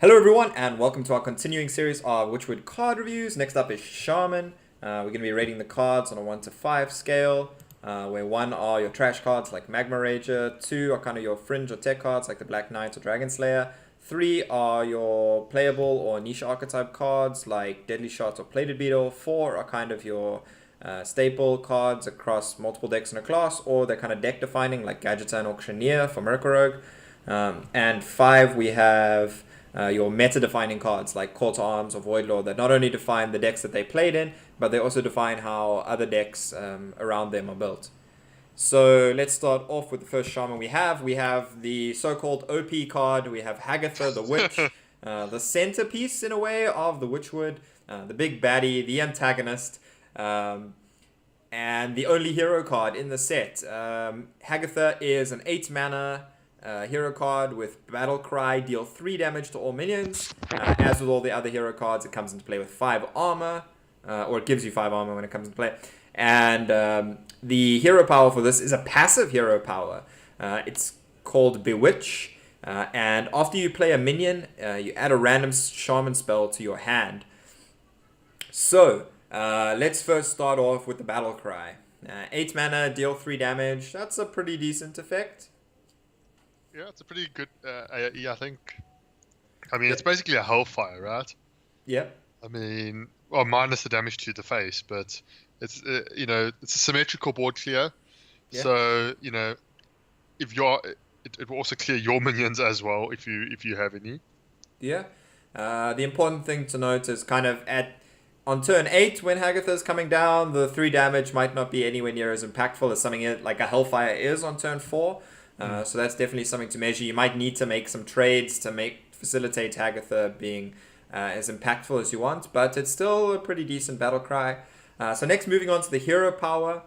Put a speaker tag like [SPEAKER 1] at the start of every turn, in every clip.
[SPEAKER 1] Hello everyone and welcome to our continuing series of Witchwood card reviews. Next up is Shaman. We're going to be rating the cards on a 1 to 5 scale, where 1 are your trash cards like Magma Rager, 2 are kind of your fringe or tech cards like the Black Knight or Dragon Slayer, 3 are your playable or niche archetype cards like Deadly Shot or Plated Beetle, 4 are kind of your staple cards across multiple decks in a class, or they're kind of deck defining like Gadgeter and Auctioneer for Miracle Rogue, and 5 we have your meta-defining cards like Call to Arms or Voidlord that not only define the decks that they played in, but they also define how other decks around them are built. So let's start off with the first Shaman we have. We have the so-called OP card. We have Hagatha the Witch, the centerpiece in a way of the Witchwood, the big baddie, the antagonist, and the only hero card in the set. Hagatha is an 8 mana hero card with Battle Cry, deal 3 damage to all minions. As with all the other hero cards, it comes into play with 5 armor, or it gives you 5 armor when it comes into play. And the hero power for this is a passive hero power. It's called Bewitch, and after you play a minion, you add a random shaman spell to your hand. So, let's first start off with the Battle Cry. 8 mana, deal 3 damage. That's a pretty decent effect.
[SPEAKER 2] Yeah, it's a pretty good AoE, I think. I mean, it's basically a Hellfire, right?
[SPEAKER 1] Yep.
[SPEAKER 2] I mean, well, minus the damage to the face, but it's it's a symmetrical board clear.
[SPEAKER 1] Yeah.
[SPEAKER 2] So if it will also clear your minions as well if you have any.
[SPEAKER 1] Yeah. The important thing to note is kind of on turn 8 when Hagatha is coming down, the 3 damage might not be anywhere near as impactful as something like a Hellfire is on turn 4. So that's definitely something to measure. You might need to make some trades to facilitate Hagatha being as impactful as you want, but it's still a pretty decent battle cry. So next, moving on to the hero power.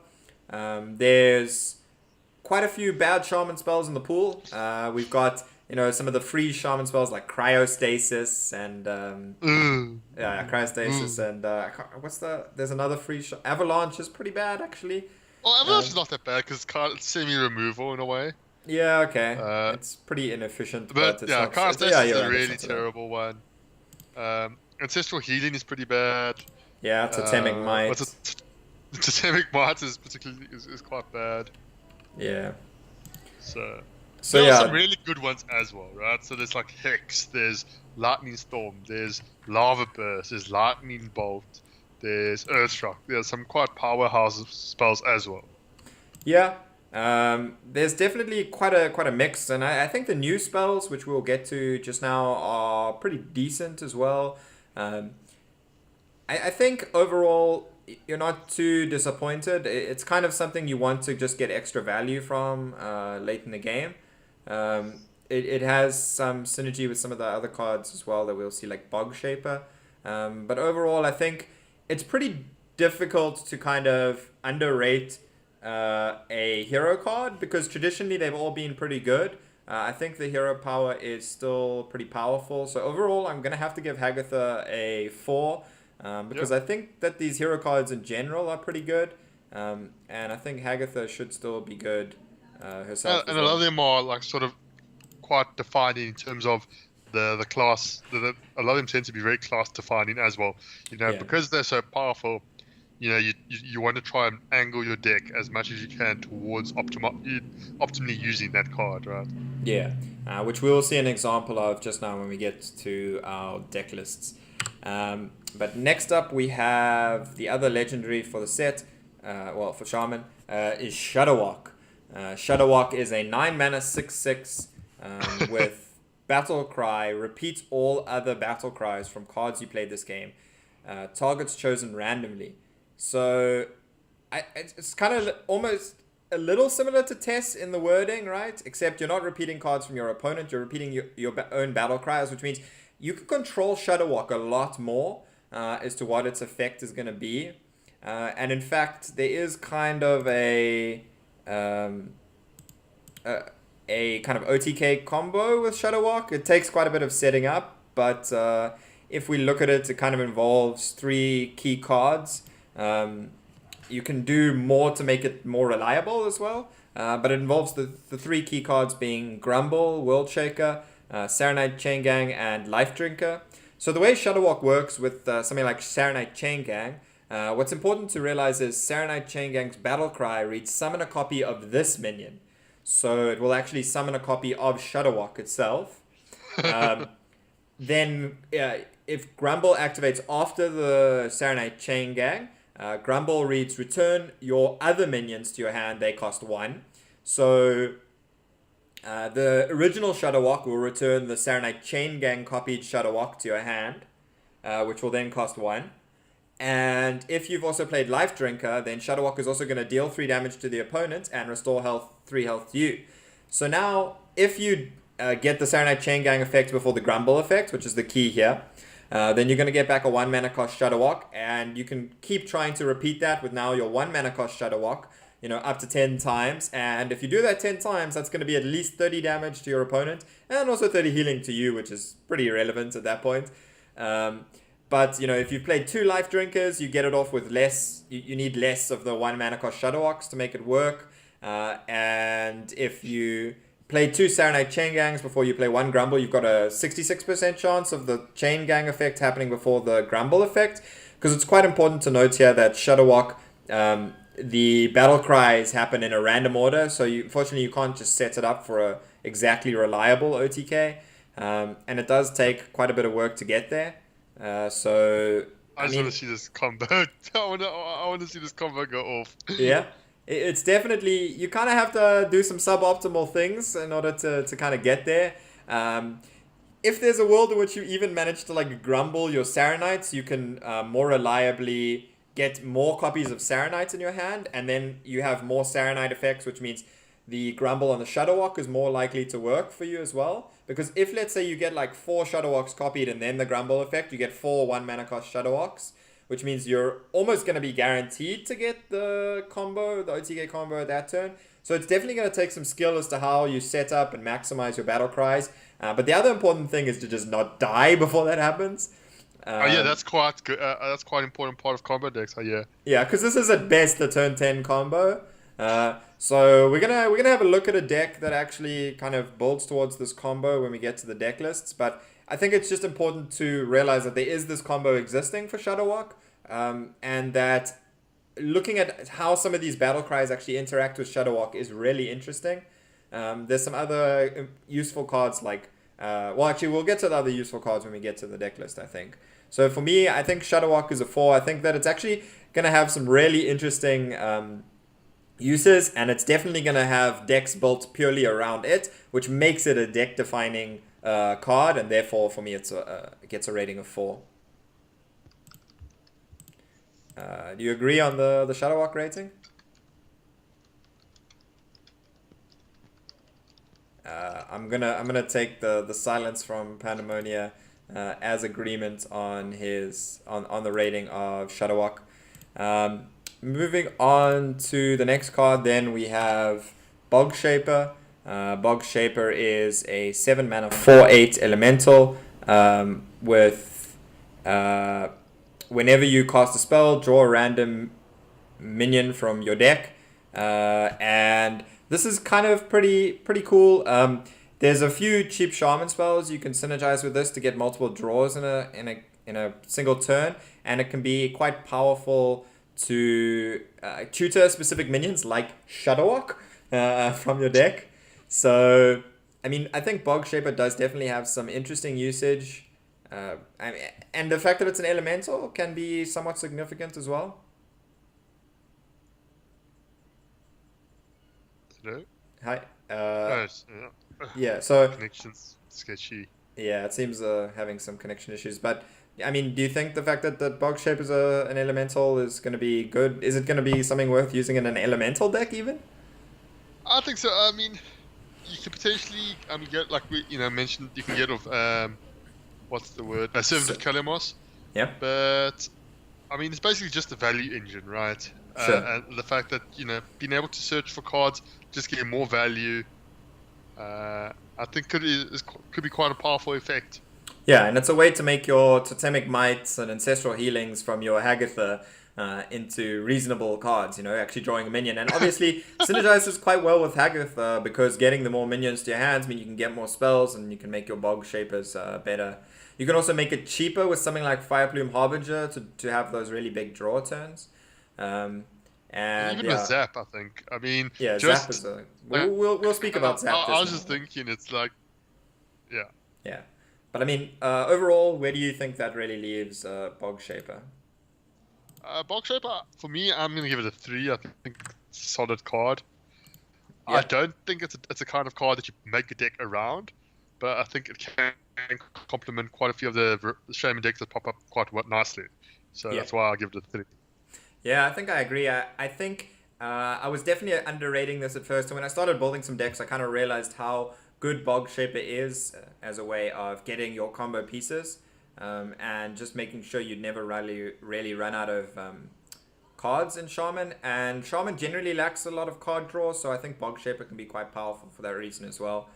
[SPEAKER 1] There's quite a few bad shaman spells in the pool. We've got some of the free shaman spells like cryostasis and cryostasis and there's another free avalanche is pretty bad actually.
[SPEAKER 2] Well, Avalanche is not that bad because it's semi-removal in a way.
[SPEAKER 1] Yeah, okay. It's pretty inefficient, but it's not...
[SPEAKER 2] Cryostasis is a really terrible one. Ancestral Healing is pretty bad.
[SPEAKER 1] Yeah, Totemic Might.
[SPEAKER 2] Totemic Might is particularly is quite bad.
[SPEAKER 1] Yeah.
[SPEAKER 2] So
[SPEAKER 1] there
[SPEAKER 2] are some really good ones as well, right? So there's like Hex, there's Lightning Storm, there's Lava Burst, there's Lightning Bolt, there's Earthshock. There's some quite powerhouse spells as well.
[SPEAKER 1] Yeah. There's definitely quite a mix, and I think the new spells, which we'll get to just now, are pretty decent as well. I think overall you're not too disappointed. It's kind of something you want to just get extra value from late in the game. It has some synergy with some of the other cards as well that we'll see, like Bugshaper. But overall, I think it's pretty difficult to kind of underrate a hero card because traditionally they've all been pretty good. I think the hero power is still pretty powerful. So overall, I'm going to have to give Hagatha a 4 because I think that these hero cards in general are pretty good. And I think Hagatha should still be good herself.
[SPEAKER 2] And a lot of them are like sort of quite defining in terms of the class. A lot of them tend to be very class defining as well. Because they're so powerful. You want to try and angle your deck as much as you can towards optimally using that card, right?
[SPEAKER 1] Yeah, which we will see an example of just now when we get to our deck lists. But next up we have the other legendary for the set, for Shaman, is Shadowwalk. Shadowwalk is a 9 mana 6/6 with Battle Cry, repeats all other Battle Cries from cards you played this game. Targets chosen randomly. So it's kind of almost a little similar to Tess in the wording, right? Except you're not repeating cards from your opponent. You're repeating your own battle cries, which means you can control Shadowwalk a lot more as to what its effect is going to be. And in fact, there is kind of a kind of OTK combo with Shadowwalk. It takes quite a bit of setting up, but if we look at it, it kind of involves 3 key cards. You can do more to make it more reliable as well, but it involves the 3 key cards being Grumble, World Shaker, Serenite Chain Gang, and Life Drinker. So the way Shadowwalk works with something like Serenite Chain Gang, what's important to realize is Serenite Chain Gang's battle cry reads summon a copy of this minion. So it will actually summon a copy of Shadowwalk itself. Then if Grumble activates after the Serenite Chain Gang, Grumble reads return your other minions to your hand, they cost 1. So the original Shadowwalk will return the Serenite Chain Gang copied Shadowwalk to your hand, which will then cost 1. And if you've also played Life Drinker, then Shadowwalk is also going to deal 3 damage to the opponent and restore 3 health to you. So now, if you get the Serenite Chain Gang effect before the Grumble effect, which is the key here, then you're going to get back a 1 mana cost Shadowwalk, and you can keep trying to repeat that with now your 1 mana cost Shadowwalk, up to 10 times. And if you do that 10 times, that's going to be at least 30 damage to your opponent, and also 30 healing to you, which is pretty irrelevant at that point. But, if you've played 2 Life Drinkers, you get it off with less. You need less of the 1 mana cost Shadowwalks to make it work. And if you play 2 Serenite Chain Gangs before you play 1 Grumble, you've got a 66% chance of the Chain Gang effect happening before the Grumble effect. Because it's quite important to note here that Shadowwalk, the battle cries happen in a random order. So unfortunately, you can't just set it up for a exactly reliable OTK. And it does take quite a bit of work to get there. I just
[SPEAKER 2] want to see this combo. I want to see this combo go off.
[SPEAKER 1] Yeah, it's definitely, you kind of have to do some suboptimal things in order to kind of get there. If there's a world in which you even manage to Grumble your Serenites, you can more reliably get more copies of Serenites in your hand, and then you have more Serenite effects, which means the Grumble on the Shadowwalk is more likely to work for you as well. Because if, let's say, you get 4 Shadowwalks copied and then the Grumble effect, you get 4 1 mana cost Shadowwalks, which means you're almost going to be guaranteed to get the combo, the OTK combo at that turn. So it's definitely going to take some skill as to how you set up and maximize your battle cries. But the other important thing is to just not die before that happens.
[SPEAKER 2] That's quite good. That's quite an important part of combo decks.
[SPEAKER 1] Yeah, because this is at best the turn 10 combo. So we're gonna have a look at a deck that actually kind of builds towards this combo when we get to the deck lists. But I think it's just important to realize that there is this combo existing for Shadowwalk, and that looking at how some of these battle cries actually interact with Shadowwalk is really interesting. There's some other useful cards we'll get to the other useful cards when we get to the deck list, I think. So for me, I think Shadowwalk is a 4. I think that it's actually going to have some really interesting uses, and it's definitely going to have decks built purely around it, which makes it a deck-defining card, and therefore, for me, it gets a rating of 4. Do you agree on the Shadowwalk rating? I'm gonna take the silence from Pandemonia as agreement on on the rating of Shadowwalk. Moving on to the next card, then we have Bugshaper. Bugshaper is a 7 mana 4/8 elemental with whenever you cast a spell, draw a random minion from your deck, and this is kind of pretty cool. There's a few cheap shaman spells you can synergize with this to get multiple draws in a single turn, and it can be quite powerful to tutor specific minions like Shadowwalk from your deck. So, I think Bugshaper does definitely have some interesting usage, and the fact that it's an elemental can be somewhat significant as well.
[SPEAKER 2] Hello?
[SPEAKER 1] Hi.
[SPEAKER 2] Yeah,
[SPEAKER 1] so
[SPEAKER 2] connection's sketchy.
[SPEAKER 1] Yeah, it seems having some connection issues. But, do you think the fact that Bugshaper is an elemental is going to be good? Is it going to be something worth using in an elemental deck even?
[SPEAKER 2] I think so. You could potentially, get, like we, mentioned, you can get of, what's the word? Servant of Kalemos.
[SPEAKER 1] Yeah.
[SPEAKER 2] But, it's basically just a value engine, right?
[SPEAKER 1] Sure.
[SPEAKER 2] And the fact that, being able to search for cards, just getting more value, I think could be quite a powerful effect.
[SPEAKER 1] Yeah, and it's a way to make your Totemic Mites and Ancestral Healings from your Hagatha into reasonable cards, actually drawing a minion. And obviously synergizes quite well with Haggith because getting the more minions to your hands mean you can get more spells and you can make your Bogshapers better. You can also make it cheaper with something like Fireplume Harbinger to have those really big draw turns. And
[SPEAKER 2] even with Zap, I think. I mean,
[SPEAKER 1] yeah,
[SPEAKER 2] just,
[SPEAKER 1] Zap is we'll speak about Zap.
[SPEAKER 2] I was just thinking, it's like, yeah.
[SPEAKER 1] Yeah. But I mean, overall, where do you think that really leaves Bogshaper?
[SPEAKER 2] Bugshaper, for me, I'm going to give it a 3. I think it's a solid card.
[SPEAKER 1] Yeah.
[SPEAKER 2] I don't think it's a kind of card that you make a deck around, but I think it can complement quite a few of the Shaman decks that pop up quite nicely. So that's why I give it a 3.
[SPEAKER 1] Yeah, I think I agree. I think I was definitely underrating this at first, and when I started building some decks, I kind of realized how good Bogshaper is as a way of getting your combo pieces. And just making sure you never really run out of cards in Shaman. And Shaman generally lacks a lot of card draw, so I think Bogshaper can be quite powerful for that reason as well.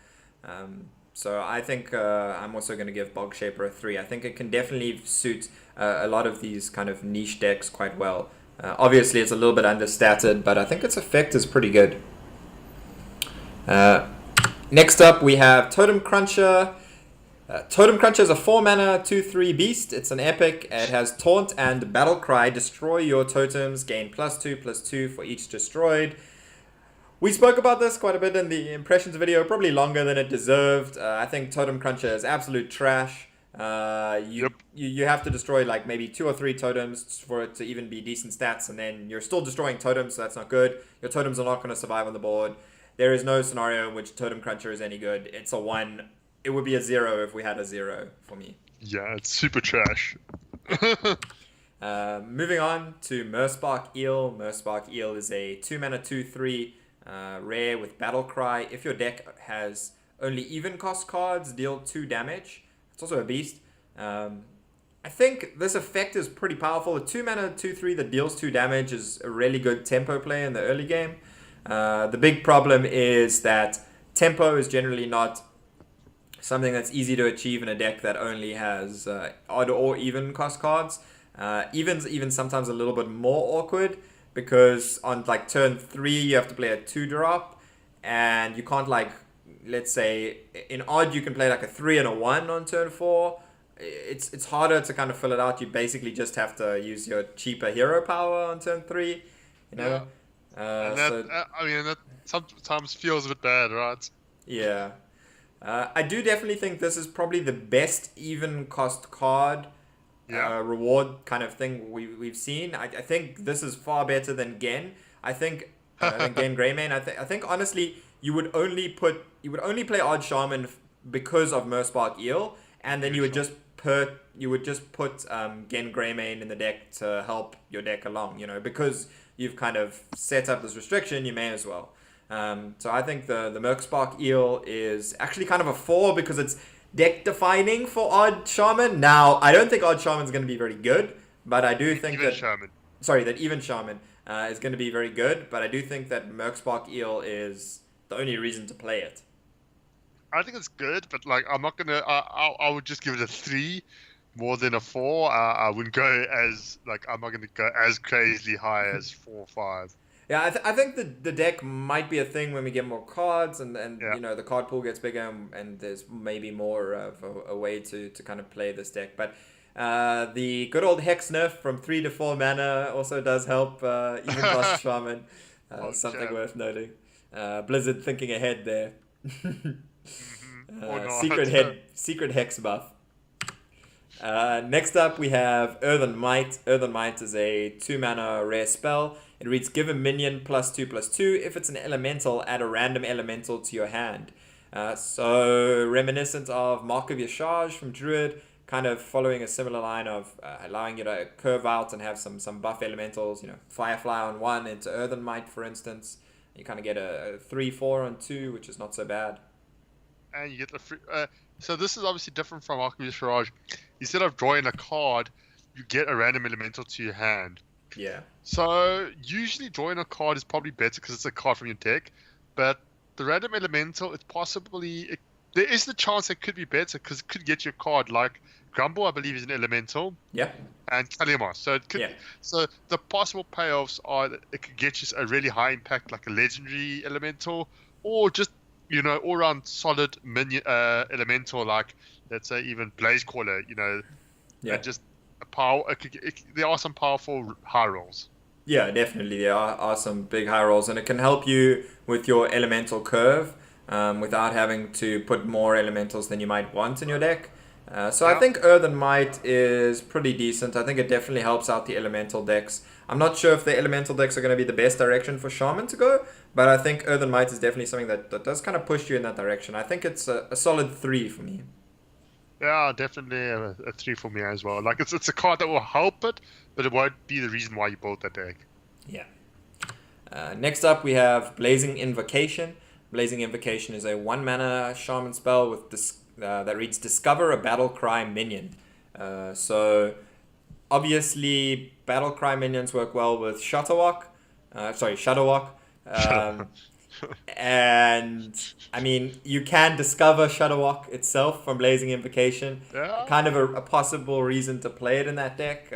[SPEAKER 1] So I think I'm also going to give Bogshaper a 3. I think it can definitely suit a lot of these kind of niche decks quite well. Obviously, it's a little bit understated, but I think its effect is pretty good. Next up, we have Totem Cruncher. Totem Cruncher is a 4-mana 2/3 beast. It's an epic. It has Taunt and Battle Cry. Destroy your totems. Gain +2/+2 for each destroyed. We spoke about this quite a bit in the impressions video, probably longer than it deserved. I think Totem Cruncher is absolute trash. You have to destroy like maybe 2 or 3 totems for it to even be decent stats, and then you're still destroying totems, so that's not good. Your totems are not going to survive on the board. There is no scenario in which Totem Cruncher is any good. It's a 1. It would be a 0 if we had a 0 for me.
[SPEAKER 2] Yeah, it's super trash.
[SPEAKER 1] Moving on to Merspark Eel. Merspark Eel is a 2-mana 2/3 rare with Battle Cry. If your deck has only even cost cards, deal 2 damage. It's also a beast. I think this effect is pretty powerful. A 2-mana 2/3 that deals 2 damage is a really good tempo play in the early game. The big problem is that tempo is generally not something that's easy to achieve in a deck that only has odd or even cost cards. Even's even sometimes a little bit more awkward because on like turn 3 you have to play a 2-drop, and you can't, like, let's say in odd you can play like a 3 and a 1 on turn 4. It's harder to kind of fill it out. You basically just have to use your cheaper hero power on turn 3, you know.
[SPEAKER 2] And that sometimes feels a bit bad, right?
[SPEAKER 1] Yeah. I do definitely think this is probably the best even cost card reward kind of thing we've seen. I think this is far better than Gen. I think Gen Greymane. I think honestly you would only play Odd Shaman because of Merspark Eel, and then you would just put Gen Greymane in the deck to help your deck along. Because you've kind of set up this restriction, you may as well. So I think the Merspark Eel is actually kind of a 4 because it's deck defining for Odd Shaman. Now, I don't think Odd Shaman is going to be very good, but I do think that Even Shaman is going to be very good, but I do think that Merspark Eel is the only reason to play it.
[SPEAKER 2] I think it's good, but like I'm not gonna. I would just give it a 3 more than a 4. I wouldn't go as I'm not gonna go as crazily high as 4 or 5.
[SPEAKER 1] Yeah, I think the deck might be a thing when we get more cards and the card pool gets bigger and there's maybe more of a way to kind of play this deck. But the good old Hex nerf from 3 to 4 mana also does help even cost Shaman. Something worth noting. Blizzard thinking ahead there. Secret Hex buff. Next up we have Earthen Might. Earthen Might is a 2-mana rare spell. It reads, give a minion +2/+2. If it's an elemental, add a random elemental to your hand. So reminiscent of Mark of Yashaj from Druid, kind of following a similar line of allowing you to curve out and have some buff elementals. Firefly on 1 into Earthen Might, for instance. You kind of get a 3/4 on 2, which is not so bad.
[SPEAKER 2] And you get the free. So this is obviously different from Mark of Yashaj. Instead of drawing a card, you get a random elemental to your hand.
[SPEAKER 1] Yeah.
[SPEAKER 2] So usually drawing a card is probably better because it's a card from your deck, but the random elemental, there is the chance it could be better because it could get you a card like Grumble, I believe, is an elemental,
[SPEAKER 1] Yeah.
[SPEAKER 2] and Kalimos. So it could.
[SPEAKER 1] Yeah.
[SPEAKER 2] So the possible payoffs are that it could get you a really high impact like a legendary elemental, or just all around solid minion elemental like let's say even Blaze Caller.
[SPEAKER 1] Yeah.
[SPEAKER 2] And just a power. There are some powerful high rolls.
[SPEAKER 1] Yeah, definitely. There are some big high rolls, and it can help you with your elemental curve without having to put more elementals than you might want in your deck. So I think Earthen Might is pretty decent. I think it definitely helps out the elemental decks. I'm not sure if the elemental decks are going to be the best direction for Shaman to go, but I think Earthen Might is definitely something that does kind of push you in that direction. I think it's a solid 3 for me.
[SPEAKER 2] Yeah, definitely a 3 for me as well. Like it's a card that will help it, but it won't be the reason why you built that deck.
[SPEAKER 1] Yeah. Next up, we have Blazing Invocation. Blazing Invocation is a 1-mana Shaman spell with that reads Discover a Battlecry minion. So obviously, Battlecry minions work well with Shudderwock. Shudderwock. And I mean, you can discover Shudderwock itself from Blazing Invocation.
[SPEAKER 2] Yeah.
[SPEAKER 1] Kind of a possible reason to play it in that deck.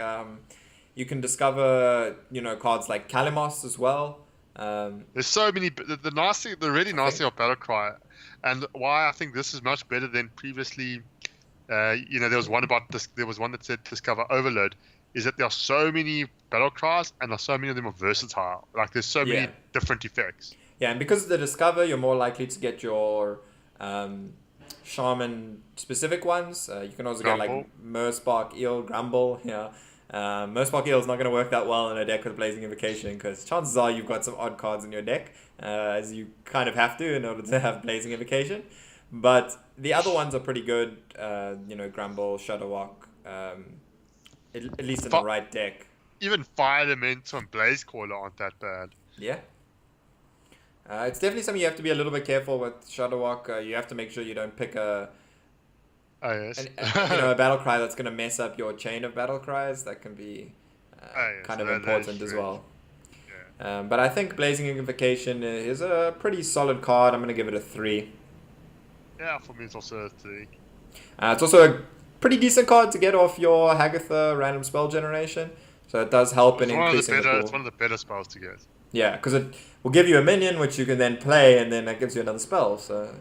[SPEAKER 1] You can discover, cards like Kalimos as well.
[SPEAKER 2] There's so many. The really nice thing of Battlecry, and why I think this is much better than previously. There was one about this. There was one that said Discover Overload. Is that there are so many Battlecries and so many of them are versatile. Like there's so many different effects.
[SPEAKER 1] Yeah, and because of the Discover, you're more likely to get your Shaman specific ones. You can also get like Merspark, Eel, Grumble. Yeah. Merspark Eel is not going to work that well in a deck with Blazing Invocation because chances are you've got some odd cards in your deck, as you kind of have to in order to have Blazing Invocation. But the other ones are pretty good. Grumble, Shudderwock, at least in the right deck.
[SPEAKER 2] Even Fire Elemental and Blaze Caller aren't that bad.
[SPEAKER 1] Yeah. It's definitely something you have to be a little bit careful with Shudderwock. You have to make sure you don't pick a battle cry that's going to mess up your chain of battle cries. That can be kind of important as well. Yeah. But I think Blazing Invocation is a pretty solid card. I'm going to give it a 3.
[SPEAKER 2] Yeah, for me it's also a 3.
[SPEAKER 1] It's also a pretty decent card to get off your Hagatha random spell generation. So it does help in increasing the pool.
[SPEAKER 2] It's one of the better spells to get.
[SPEAKER 1] Yeah, because it will give you a minion, which you can then play, and then that gives you another spell. So,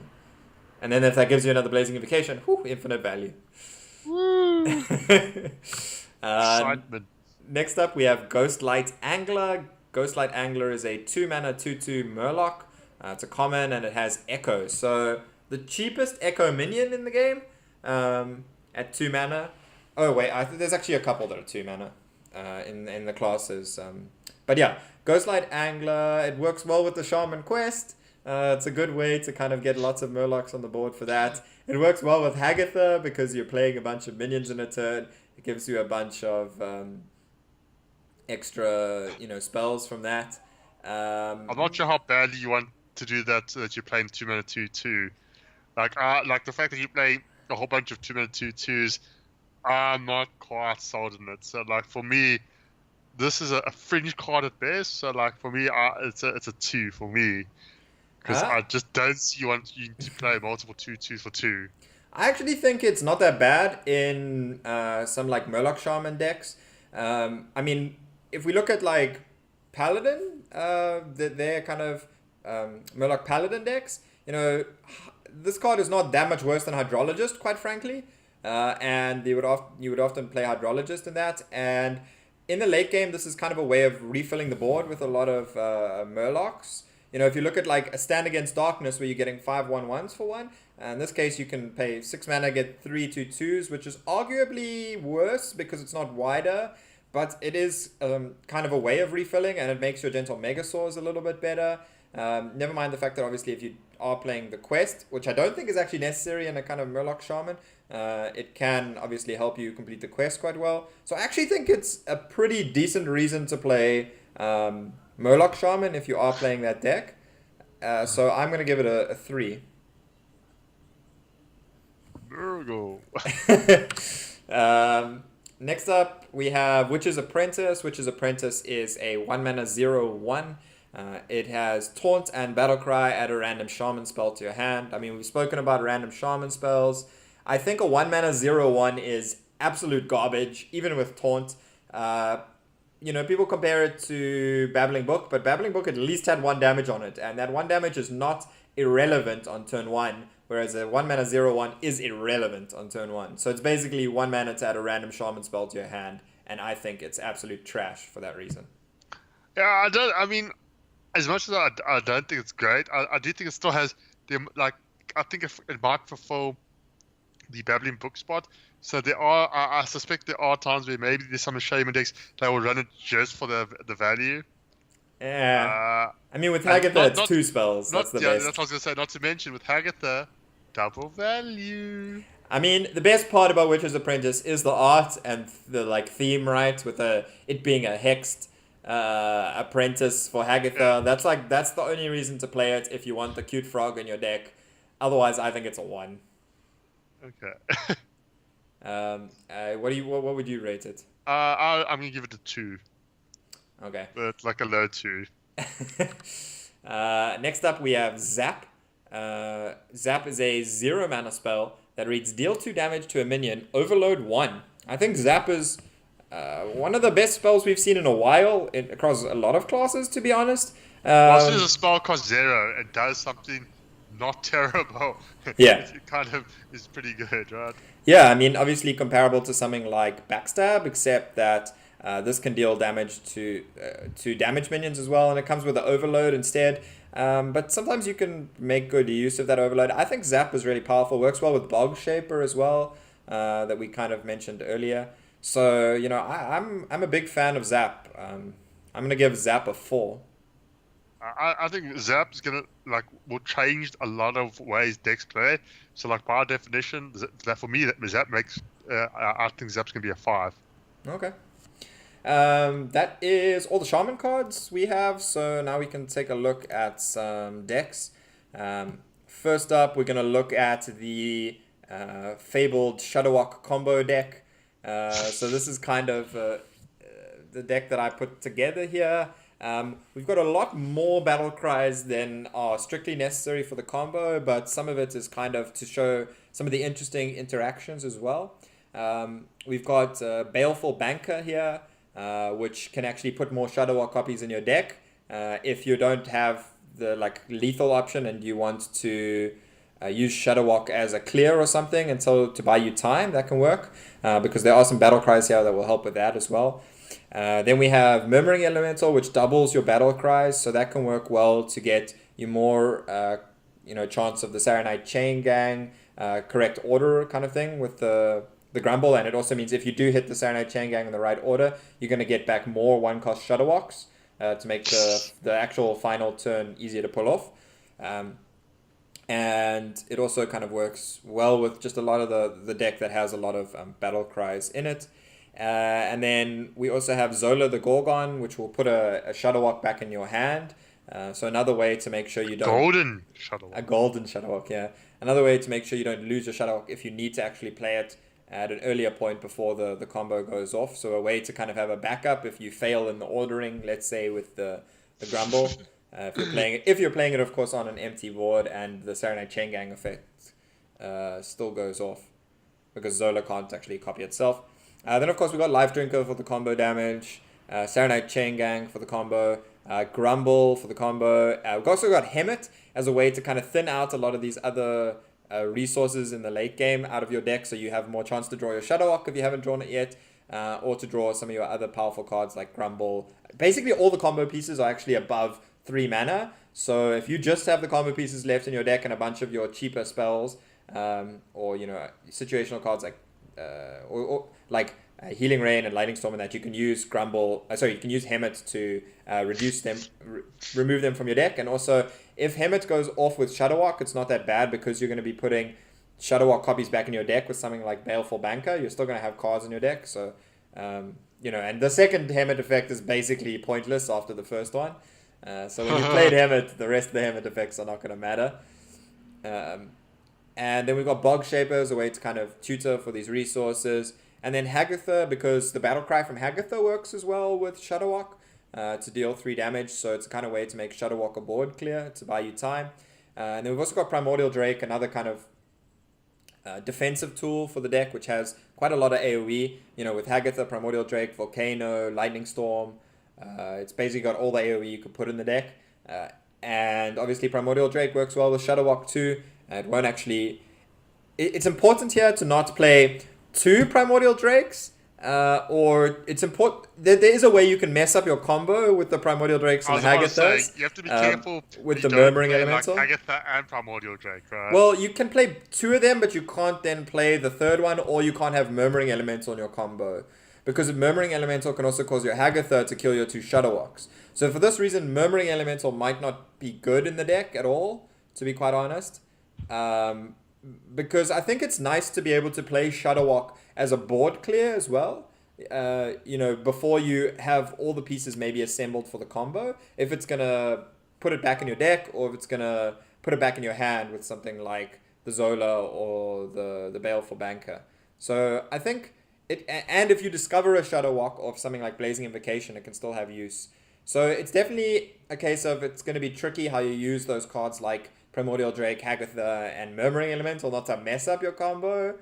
[SPEAKER 1] and then if that gives you another Blazing Invocation, infinite value.
[SPEAKER 2] Woo! Excitement.
[SPEAKER 1] Next up, we have Ghostlight Angler. Ghostlight Angler is a 2-mana 2/2 Murloc. It's a common, and it has Echo. So the cheapest Echo minion in the game at 2 mana. Oh wait, there's actually a couple that are 2 mana in the classes. But yeah, Ghostlight Angler, it works well with the Shaman quest. It's a good way to kind of get lots of Murlocs on the board for that. It works well with Hagatha because you're playing a bunch of minions in a turn. It gives you a bunch of extra, spells from that.
[SPEAKER 2] I'm not sure how badly you want to do that so that you're playing 2-mana 2/2. Like the fact that you play a whole bunch of 2-mana 2/2s, I'm not quite sold in it. So like for me, this is a fringe card at best. So like for me, it's a 2 for me. Because I just don't see you to play multiple 2/2s for 2.
[SPEAKER 1] I actually think it's not that bad in some like Murloc Shaman decks. I mean, if we look at like Paladin, their kind of Murloc Paladin decks, this card is not that much worse than Hydrologist, quite frankly. And you would often play Hydrologist in that. And in the late game, this is kind of a way of refilling the board with a lot of Murlocs. If you look at like a Stand Against Darkness where you're getting 5/1/1s for one, in this case you can pay 6 mana, get 3 2/2s, which is arguably worse because it's not wider, but it is kind of a way of refilling, and it makes your Gentle Megasaurs a little bit better. Never mind the fact that obviously if you are playing the quest, which I don't think is actually necessary in a kind of Murloc Shaman, it can obviously help you complete the quest quite well. So I actually think it's a pretty decent reason to play Murloc Shaman if you are playing that deck. So I'm going to give it a 3.
[SPEAKER 2] Virgo.
[SPEAKER 1] Next up, we have Witch's Apprentice. Witch's Apprentice is a 1-mana 0/1. It has Taunt and Battlecry, add a random Shaman spell to your hand. I mean, we've spoken about random Shaman spells. I think a 1 mana 0/1 is absolute garbage, even with Taunt. People compare it to Babbling Book, but Babbling Book at least had 1 damage on it, and that 1 damage is not irrelevant on turn 1, whereas a 1 mana 0/1 is irrelevant on turn 1. So it's basically 1 mana to add a random Shaman spell to your hand, and I think it's absolute trash for that reason.
[SPEAKER 2] Yeah, I mean, as much as I don't think it's great, I do think it still has I think it might fulfill the Babbling Book spot. So I suspect there are times where maybe there's some Shaman decks that will run it just for the value.
[SPEAKER 1] Yeah. I mean, with Hagatha, it's 2 spells. That's the best.
[SPEAKER 2] That's what I was going to say. Not to mention, with Hagatha, double value.
[SPEAKER 1] I mean, the best part about Witch's Apprentice is the art and the theme, right? With it being a hexed apprentice for Hagatha. Yeah. That's the only reason to play it if you want the cute frog in your deck. Otherwise, I think it's a 1.
[SPEAKER 2] Okay.
[SPEAKER 1] What would you rate it?
[SPEAKER 2] I'm gonna give it a 2.
[SPEAKER 1] Okay.
[SPEAKER 2] But like a low 2.
[SPEAKER 1] Next up we have Zap. Zap is a 0 mana spell that reads deal 2 damage to a minion, overload 1. I think Zap is one of the best spells we've seen in a while across a lot of classes, to be honest.
[SPEAKER 2] Also, as a spell costs 0 and does something not terrible.
[SPEAKER 1] Yeah.
[SPEAKER 2] It kind of is pretty good, right?
[SPEAKER 1] Yeah, I mean, obviously comparable to something like Backstab, except that this can deal damage to damage minions as well, and it comes with the overload instead. But sometimes you can make good use of that overload. I think Zap is really powerful, works well with Bugshaper as well, that we kind of mentioned earlier. So, I'm a big fan of Zap. I'm going to give Zap a 4.
[SPEAKER 2] I think Zap is will change a lot of ways decks play. So by definition, that for me, Zap makes. I think Zap's gonna be a 5.
[SPEAKER 1] Okay. That is all the Shaman cards we have. So now we can take a look at some decks. First up, we're gonna look at the fabled Shadowwalk combo deck. So this is kind of the deck that I put together here. We've got a lot more battle cries than are strictly necessary for the combo, but some of it is kind of to show some of the interesting interactions as well. We've got Baleful Banker here, which can actually put more Shadowwalk copies in your deck. If you don't have the lethal option and you want to use Shadowwalk as a clear or something until to buy you time, that can work, because there are some battle cries here that will help with that as well. Then we have Murmuring Elemental, which doubles your battle cries, so that can work well to get you more, chance of the Saronite Chain Gang, correct order kind of thing with the Grumble, and it also means if you do hit the Saronite Chain Gang in the right order, you're going to get back more 1-cost Shadowwalks to make the actual final turn easier to pull off. And it also kind of works well with just a lot of the deck that has a lot of battle cries in it. And then we also have Zola the Gorgon, which will put a Shadowwalk back in your hand. So another way to make sure you don't...
[SPEAKER 2] Golden Shadowwalk.
[SPEAKER 1] A golden Shadowwalk, yeah. Another way to make sure you don't lose your Shadowwalk if you need to actually play it at an earlier point before the combo goes off. So a way to kind of have a backup if you fail in the ordering, let's say with the Grumble. If you're playing it, of course, on an empty board and the Saronite Chain Gang effect still goes off because Zola can't actually copy itself. Then, of course, we got Life Drinker for the combo damage, Saronite Chain Gang for the combo, Grumble for the combo. We've also got Hemet as a way to kind of thin out a lot of these other resources in the late game out of your deck, so you have more chance to draw your Shadowwalk if you haven't drawn it yet, or to draw some of your other powerful cards like Grumble. Basically, all the combo pieces are actually above 3 mana, so if you just have the combo pieces left in your deck and a bunch of your cheaper spells, or situational cards like Healing Rain and Lightning Storm, and that you can use you can use Hemet to reduce them, remove them from your deck. And also, if Hemet goes off with Shadowwalk, it's not that bad because you're going to be putting Shadowwalk copies back in your deck with something like Baleful Banker. You're still going to have cards in your deck, so and the second Hemet effect is basically pointless after the first one. So when you played Hemet, the rest of the Hemet effects are not going to matter. And then we've got Bugshaper as a way to kind of tutor for these resources. And then Hagatha, because the battle cry from Hagatha works as well with Shadowwalk. to deal 3 damage, so it's a kind of way to make Shadow Walk a board clear, to buy you time. And then we've also got Primordial Drake, another kind of defensive tool for the deck, which has quite a lot of AoE. With Hagatha, Primordial Drake, Volcano, Lightning Storm. It's basically got all the AoE you could put in the deck. And obviously Primordial Drake works well with Shadow Walk too. It won't actually... It's important here to not play 2 Primordial Drakes. Or it's important... There is a way you can mess up your combo with the Primordial Drakes and the Hagathas.
[SPEAKER 2] You have to be careful
[SPEAKER 1] with the Murmuring
[SPEAKER 2] play
[SPEAKER 1] Elemental.
[SPEAKER 2] Like Hagatha and Primordial Drake, right?
[SPEAKER 1] Well, you can play 2 of them, but you can't then play the third one, or you can't have Murmuring Elemental in your combo. Because Murmuring Elemental can also cause your Hagatha to kill your 2 Shadow Walks. So for this reason, Murmuring Elemental might not be good in the deck at all, to be quite honest. Because I think it's nice to be able to play Shadow Walk as a board clear as well. Before you have all the pieces maybe assembled for the combo. If it's going to put it back in your deck, or if it's going to put it back in your hand with something like the Zola or the Baleful Banker. So I think... And if you discover a Shadow Walk of something like Blazing Invocation, it can still have use. So it's definitely a case of it's going to be tricky how you use those cards like Primordial Drake, Hagatha, and Murmuring Elemental not to mess up your combo.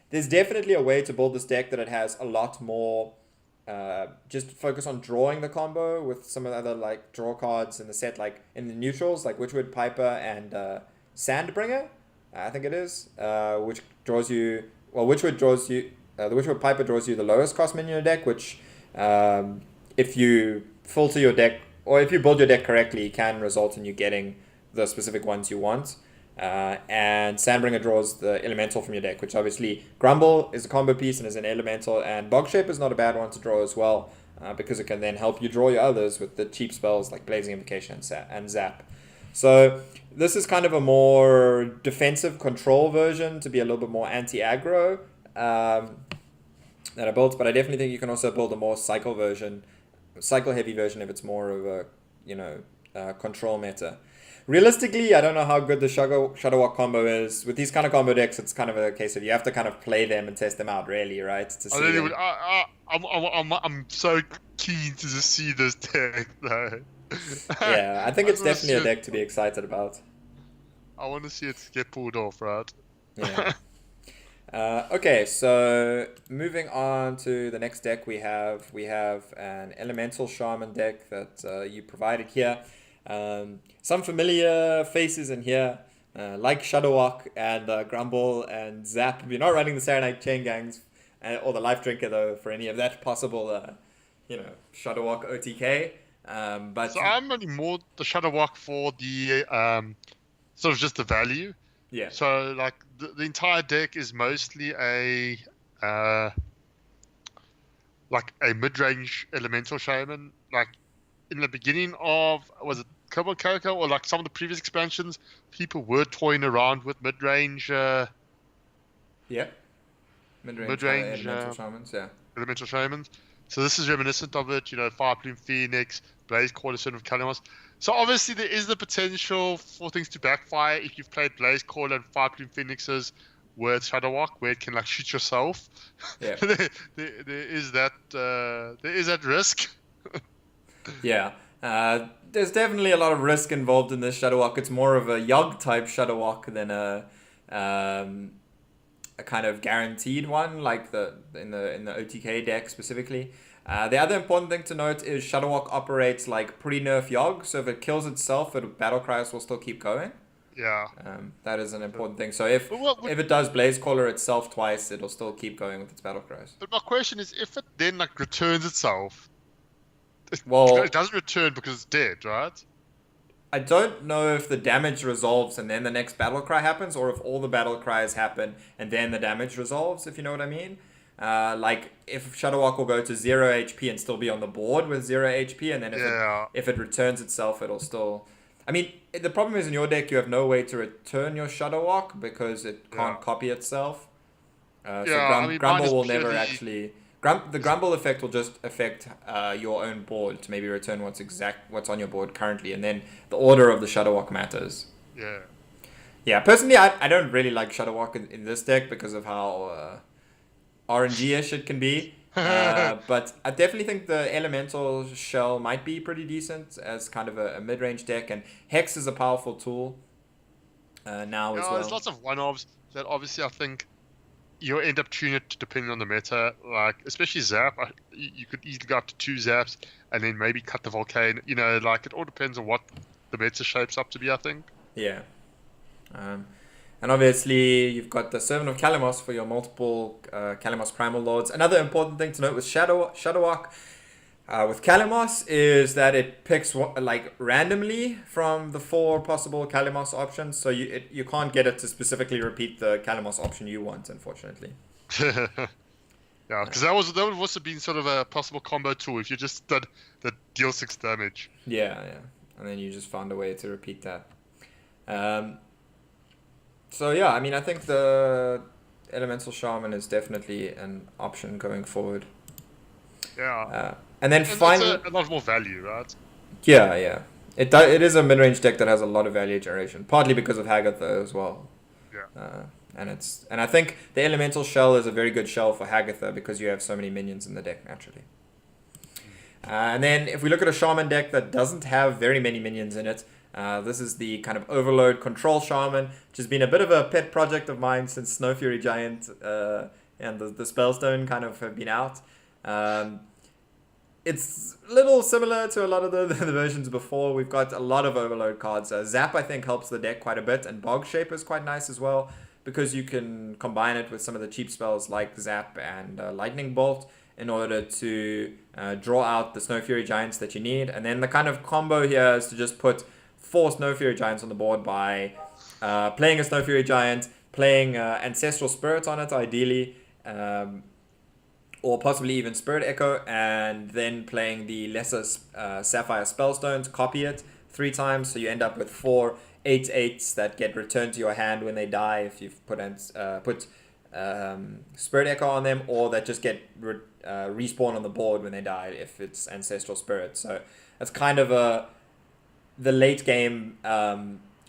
[SPEAKER 1] There's definitely a way to build this deck that it has a lot more just focus on drawing the combo with some of the other like draw cards in the set, like in the neutrals, like Witchwood Piper and Sandbringer, I think it is, which draws you... Well, Witchwood draws you... the Witchwood Piper draws you the lowest cost minion in your deck, which if you filter your deck, or if you build your deck correctly, can result in you getting the specific ones you want. And Sandbringer draws the elemental from your deck, which obviously Grumble is a combo piece and is an elemental, and Bugshaper is not a bad one to draw as well, because it can then help you draw your others with the cheap spells like Blazing Invocation and Zap. So this is kind of a more defensive control version to be a little bit more anti-aggro that I built, but I definitely think you can also build a more cycle heavy version if it's more of a control meta. Realistically, I don't know how good the Shadow Walk combo is. With these kind of combo decks, it's kind of a case of you have to kind of play them and test them out, really, right? To see
[SPEAKER 2] I'm so keen to just see this deck, though.
[SPEAKER 1] Yeah, I think it's definitely a deck to be excited about.
[SPEAKER 2] I want to see it get pulled off, right?
[SPEAKER 1] Yeah. Okay, so moving on to the next deck, we have an Elemental Shaman deck that you provided here. Some familiar faces in here, like Shadow Walk and Grumble and Zap. You're not running the Serenite Chain Gangs or the Life Drinker, though, for any of that possible, Shadow Walk OTK. But
[SPEAKER 2] so I'm running more the Shadow Walk for the sort of just the value.
[SPEAKER 1] Yeah.
[SPEAKER 2] So like the entire deck is mostly a mid-range Elemental Shaman. Like in the beginning of, was it Cobalt Coco or like some of the previous expansions, people were toying around with mid-range. Mid-range
[SPEAKER 1] Elemental Shamans. Yeah.
[SPEAKER 2] Elemental Shamans. So this is reminiscent of it, Fireplume Phoenix, Blaze Caller, of Kalamos. So obviously there is the potential for things to backfire if you've played Blaze Caller and Fireplume Phoenixes with Shadow Walk, where it can like shoot yourself.
[SPEAKER 1] Yeah.
[SPEAKER 2] there is that risk.
[SPEAKER 1] Yeah. There's definitely a lot of risk involved in this Shadow Walk. It's more of a Yogg type Shadow Walk than a kind of guaranteed one, like in the OTK deck specifically. The other important thing to note is Shadow Walk operates like pre-nerf Yogg, so if it kills itself, Battle Cries will still keep going.
[SPEAKER 2] Yeah.
[SPEAKER 1] That is an important thing. So if it does Blaze Caller itself twice, it'll still keep going with its Battle Cries.
[SPEAKER 2] But my question is, if it then like returns itself,
[SPEAKER 1] it
[SPEAKER 2] doesn't return because it's dead, right?
[SPEAKER 1] I don't know if the damage resolves and then the next Battle Cry happens, or if all the Battle Cries happen and then the damage resolves, if you know what I mean. Like if Shadow Walk will go to 0 HP and still be on the board with 0 HP, and then if it returns itself, it'll still... I mean, the problem is in your deck you have no way to return your Shadow Walk because it can't copy itself. Grumble will never actually... The Grumble effect will just affect your own board to maybe return what's on your board currently, and then the order of the Shadow Walk matters.
[SPEAKER 2] Yeah.
[SPEAKER 1] Yeah, personally, I don't really like Shadow Walk in this deck because of how RNG-ish it can be. But I definitely think the Elemental Shell might be pretty decent as kind of a mid-range deck, and Hex is a powerful tool now as
[SPEAKER 2] Yeah,
[SPEAKER 1] well.
[SPEAKER 2] there's lots of one-offs that obviously I think you'll end up tuning it depending on the meta. Like, especially Zap, you could easily go up to 2 Zaps and then maybe cut the Volcano. You know, like, it all depends on what the meta shapes up to be, I think.
[SPEAKER 1] Yeah. And obviously, you've got the Servant of Kalamos for your multiple Kalamos Primal Lords. Another important thing to note with Shadowwalk with Kalamos is that it picks like randomly from the 4 possible Kalamos options. So you can't get it to specifically repeat the Kalamos option you want, unfortunately.
[SPEAKER 2] Yeah, because that would also been sort of a possible combo tool if you just did the deal 6 damage.
[SPEAKER 1] Yeah. And then you just found a way to repeat that. So yeah, I mean, I think the Elemental Shaman is definitely an option going forward.
[SPEAKER 2] Yeah.
[SPEAKER 1] And then finally,
[SPEAKER 2] a lot more value, right?
[SPEAKER 1] Yeah. It is a mid-range deck that has a lot of value generation, partly because of Hagatha as well.
[SPEAKER 2] Yeah.
[SPEAKER 1] And I think the Elemental Shell is a very good shell for Hagatha because you have so many minions in the deck naturally. And then if we look at a Shaman deck that doesn't have very many minions in it, this is the kind of Overload Control Shaman, which has been a bit of a pet project of mine since Snow Fury Giant and the Spellstone kind of have been out. It's a little similar to a lot of the versions before. We've got a lot of Overload cards. Zap, I think, helps the deck quite a bit, and Bugshaper is quite nice as well because you can combine it with some of the cheap spells like Zap and Lightning Bolt in order to draw out the Snow Fury Giants that you need. And then the kind of combo here is to just put 4 Snow Fury Giants on the board by playing a Snow Fury Giant, playing Ancestral Spirit on it ideally, or possibly even Spirit Echo, and then playing the lesser Sapphire Spellstones, copy it 3 times, so you end up with 4 8/8s that get returned to your hand when they die if you've put Spirit Echo on them, or that just get respawn on the board when they die if it's Ancestral Spirit. So that's kind of the late game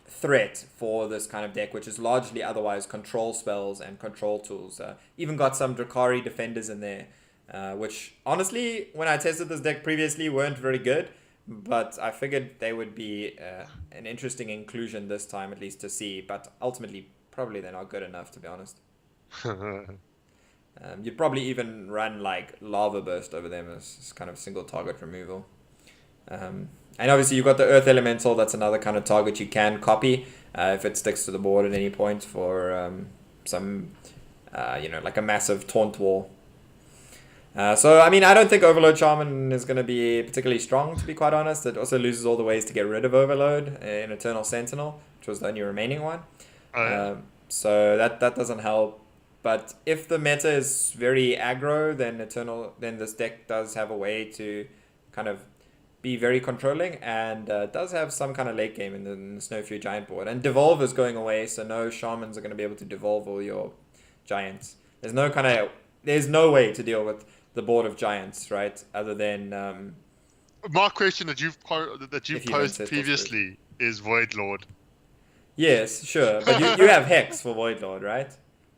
[SPEAKER 1] threat for this kind of deck, which is largely otherwise control spells and control tools. Even got some Drakari defenders in there, which honestly, when I tested this deck previously, weren't very good, but I figured they would be an interesting inclusion this time, at least to see, but ultimately probably they're not good enough, to be honest. You'd probably even run like Lava Burst over them as kind of single target removal. And obviously you've got the Earth Elemental, that's another kind of target you can copy if it sticks to the board at any point for some, like a massive taunt wall. So, I mean, I don't think Overload Shaman is going to be particularly strong, to be quite honest. It also loses all the ways to get rid of Overload in Eternal Sentinel, which was the only remaining one. So that doesn't help. But if the meta is very aggro, then this deck does have a way to kind of be very controlling, and does have some kind of late game in the Snow Fury Giant board. And Devolve is going away, so no Shamans are going to be able to devolve all your Giants. There's no way to deal with the board of Giants, right? Other than
[SPEAKER 2] my question that you've posed previously is Void Lord.
[SPEAKER 1] Yes, sure, but you have Hex for Void Lord, right?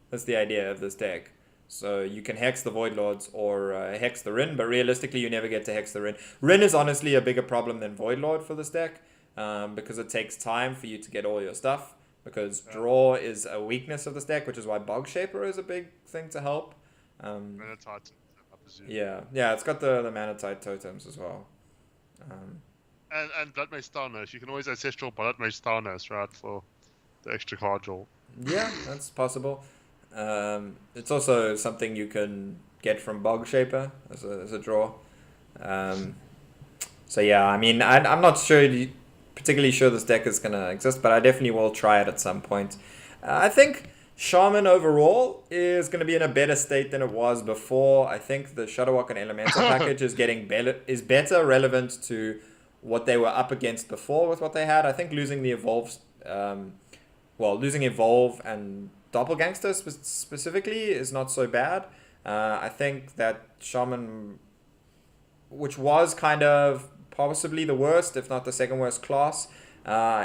[SPEAKER 1] That's the idea of this deck. So you can Hex the Void Lords or Hex the Rin, but realistically you never get to Hex the Rin. Rin is honestly a bigger problem than Void Lord for this deck, because it takes time for you to get all your stuff, because draw is a weakness of this deck, which is why Bugshaper is a big thing to help.
[SPEAKER 2] Manatite, I presume.
[SPEAKER 1] Yeah, it's got the Manatite totems as well.
[SPEAKER 2] And Blood Mage Starnurse. You can always Ancestral Blood Mage Starnurse, right, for the extra card draw.
[SPEAKER 1] Yeah, that's possible. It's also something you can get from Bugshaper as a draw. So yeah, I mean, I'm not particularly sure this deck is going to exist, but I definitely will try it at some point. I think Shaman overall is going to be in a better state than it was before. I think the Shadowwalk and Elemental package is better relevant to what they were up against before with what they had. I think losing the losing Evolve and Doppelgangster specifically is not so bad. I think that Shaman, which was kind of possibly the worst, if not the second worst class,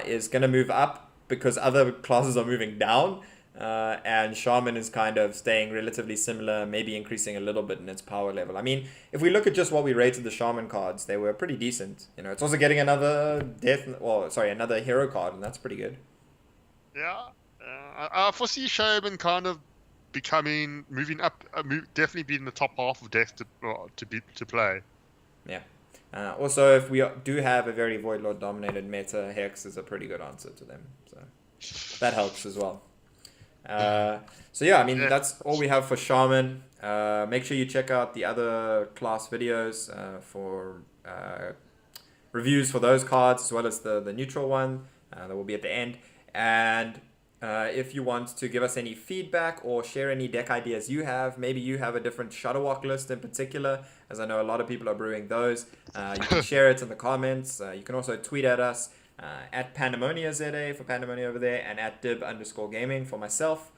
[SPEAKER 1] is going to move up because other classes are moving down. and Shaman is kind of staying relatively similar, maybe increasing a little bit in its power level. I mean, if we look at just what we rated the Shaman cards, they were pretty decent. You know, it's also getting another another hero card, and that's pretty good.
[SPEAKER 2] Yeah, I foresee Shaman kind of moving up, definitely being in the top half of decks to play.
[SPEAKER 1] Yeah. Also, if we do have a very Void Lord dominated meta, Hex is a pretty good answer to them. So that helps as well. So yeah, I mean, that's all we have for Shaman. Make sure you check out the other class videos for reviews for those cards, as well as the neutral one that will be at the end. And if you want to give us any feedback or share any deck ideas you have, maybe you have a different Shutterwalk list in particular, as I know a lot of people are brewing those. You can share it in the comments. You can also tweet at us at PandemoniaZA for Pandemonia over there, and at dib_gaming for myself.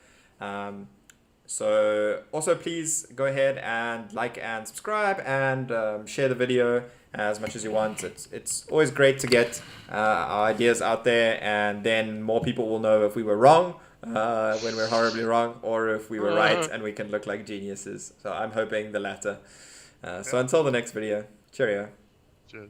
[SPEAKER 1] So also please go ahead and like and subscribe and share the video as much as you want. It's always great to get our ideas out there, and then more people will know if we were wrong when we're horribly wrong, or if we were right and we can look like geniuses. So I'm hoping the latter. So until the next video, cheerio.
[SPEAKER 2] Cheers.